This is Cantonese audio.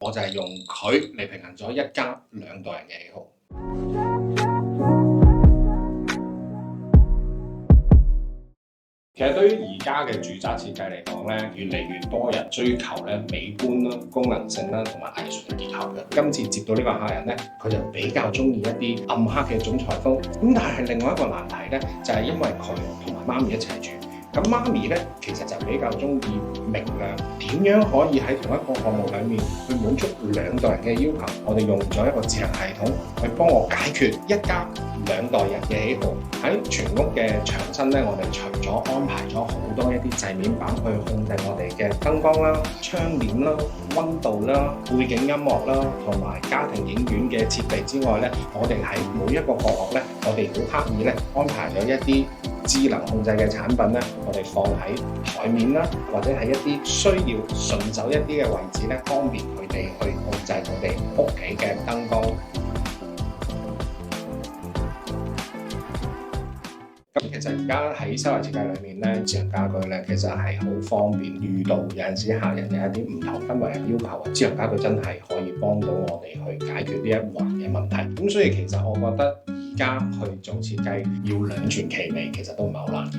我就係用佢嚟平衡咗一家兩代人嘅喜好。其實對於而家嘅住宅設計嚟講咧，越嚟越多人追求咧美觀啦、功能性啦同埋藝術嘅結合嘅。今次接到呢個客人咧，佢就比較中意一啲暗黑嘅總裁風。咁但係另外一個難題咧，就係因為佢同埋媽咪一齊住。咁媽咪咧，其實就比較中意明亮，點樣可以喺同一個項目裡面去滿足兩代人嘅要求？我哋用咗一個智能系統去幫我解決一家兩代人嘅喜好。喺全屋嘅牆身咧，我哋除咗安排咗好多一啲製面板去控制我哋嘅燈光啦、窗簾啦、溫度啦、背景音樂啦，同埋家庭影院嘅設備之外咧，我哋喺每一個角落咧，我哋好刻意咧安排咗一啲智能控制嘅產品咧，我哋放喺台面啦，或者係一啲需要順手一啲嘅位置咧，方便佢哋去控制佢哋屋企嘅燈光。咁其實而家喺室內設計裏面咧，智能家居咧其實係好方便，遇到有陣時客人有一啲唔同氛圍嘅要求，智能家居真係可以幫到我哋去解決呢一環嘅問題。咁所以其實我覺得而家去做設計要兩全其美，其實都唔係好難嘅。